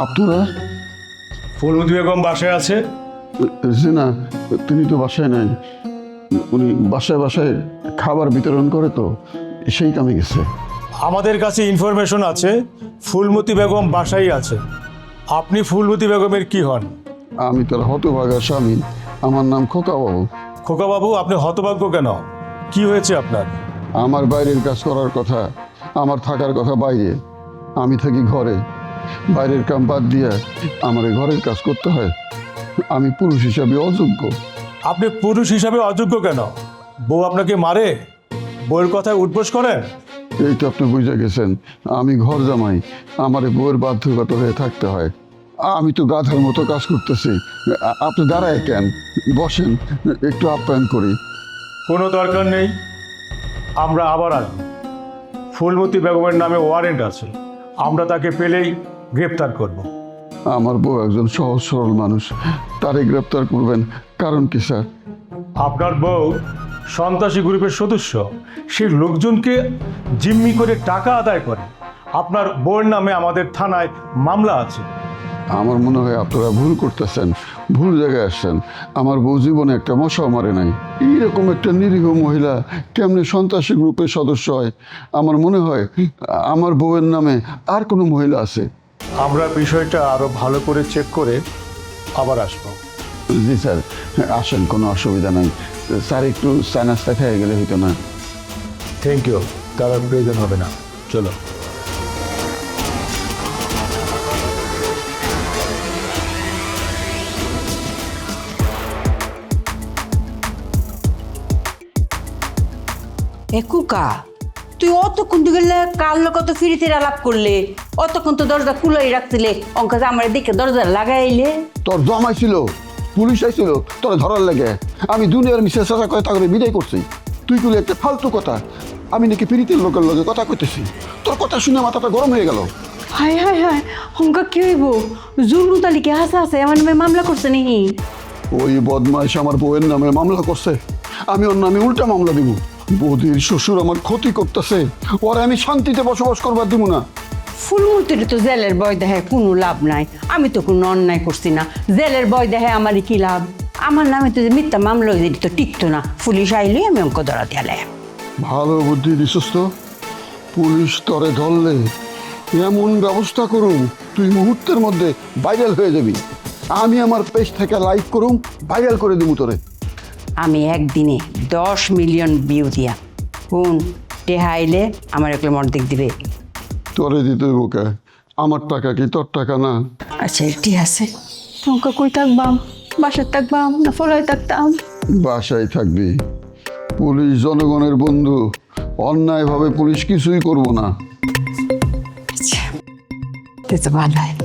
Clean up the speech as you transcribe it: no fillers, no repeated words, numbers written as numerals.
আপনারা? ফুলমতি বেগম বাসায় আছে? জি না, তিনি তো বাসায় নাই। উনি বাসায় বাসায় খাবার বিতরণ করে তো, সেই কামে গেছে। আমাদের কাছে ইনফরমেশন আছে ফুলমতি বেগম বাসায় আছে। আপনি ফুলমতি বেগমের কি হন? আমি তার হতভাগা স্বামী, আমার নাম খোকা বাবু। খোকা বাবু, আপনি হতভাগ্য কেন? কি হয়েছে আপনার? আমার বাইরের কাজ করার কথা, আমার থাকার কথা বাইরে, আমি থাকি ঘরে। বাইরের কাম বাদ দিয়ে আমার ঘরের কাজ করতে হয়। আমি পুরুষ হিসাবে অযোগ্য। আপনি পুরুষ হিসাবে অযোগ্য কেন? বউ আপনাকে মারে? বউয়ের কথায় উঠবোস করেন? এই তো আপনি বুঝে গেছেন, আমি ঘর জামাই, আমার বউয়ের বাধ্যগত হয়ে থাকতে হয়। আমি তো গাধার মতো কাজ করতেছি। আপনি দাঁড়ায় কেন? বসেন, একটু আপ্যায়ন করি। কোনো দরকার নেই, আমরা আবার আসবো। ফুলমতি বেগমের নামে ওয়ারেন্ট আছে, আমরা তাকে পেলেই গ্রেপ্তার করব। আমার বউ একজন সহজ সরল মানুষ, তারে গ্রেপ্তার করবেন কারণ কি স্যার? আপনার বউ সন্ত্রাসী গ্রুপের সদস্য, সে লোকজনকে জিম্মি করে টাকা আদায় করে। আপনার বউয়ের নামে আমাদের থানায় মামলা আছে। আমার মনে হয় আপনারা ভুল করতেছেন, ভুল জায়গায় আসছেন। আমার বউ জীবনে একটা মশাও মারে নাই। এইরকম একটা নিরীহ মহিলা কেমনে সন্ত্রাসী গ্রুপের সদস্য হয়? আমার মনে হয় আমার বউয়ের নামে আর কোনো মহিলা আছে। আমরা বিষয়টা আরো ভালো করে চেক করে আবার আসবো। জি স্যার, আসেন, কোনো অসুবিধা নাই। স্যার একটু চা নাস্তা খেয়ে গেলে হইতো না? থ্যাংক ইউ, তার আর প্রয়োজন হবে না, চলো। এ কুকা, তুই অতক্ষণ তো গেলে কার লোক তো ফিরে ফিরে আলাপ করলে, অতক্ষণ তো দরজা খুলাই রাখছিলে, অঙ্কা আমার দিকে দরজা লাগাইলে। তোর জমাই ছিল, পুলিশ আইছিল তোর ধরার লাগে। আমি দুনিয়ার মিশে চাচা কথা করে বিদায় করছি। তুই বলে একটা ফালতু কথা, আমি নাকি পিরিতের লোকের লগে কথা কইতেছি। তোর কথা শুনে মাথাটা গরম হয়ে গেল। হায় হায় হায়, অঙ্কা কি হইব? জুলু তালিকে হাসা আছে আমার নামে মামলা করছে নাকি? ওই বদমাইশ আমার বউয়ের নামে মামলা করছে, আমি ওর নামে উল্টা মামলা দিব। বৌদির শ্বশুর আমার ক্ষতি করতেছে, ওরা আমি শান্তিতে বসবাস করবার দিব না। ফুলমতির তো জেলের বয় দেখে কোনো লাভ নাই, আমি তো কোনো অন্যায় করছি না। জেলের বয় দেখে আমারই কি লাভ? আমার নামে তো যে মিথ্যা মামলা হয়ে যেত টিকতো না, পুলিশ আইলে আমি অঙ্ক ধরা দিয়ালে। ভালো বুদ্ধি দিছস তো। পুলিশ তরে ধরলে এমন ব্যবস্থা করুম, তুই মুহূর্তের মধ্যে ভাইরাল হয়ে যাবি। আমি আমার পেজ থেকে লাইভ করুম, ভাইরাল করে দিব তোরে। আমি একদিনে 10 মিলিয়ন ভিউ দিয়া কোন টেহা আইলে আমার একটু অর্ধেক দিবে। তোরে দিতে বোকা, আমার টাকা কি তোর টাকা না? আচ্ছা ঠিক আছে, তোমাকে কই থাকবাম? বাসায় থাকবাম না ফলাই থাকতাম? বাসায় থাকবি। পুলিশ জনগণের বন্ধু, অন্যায়ভাবে পুলিশ কিছুই করবো না। আচ্ছা, তো ভালো হয়।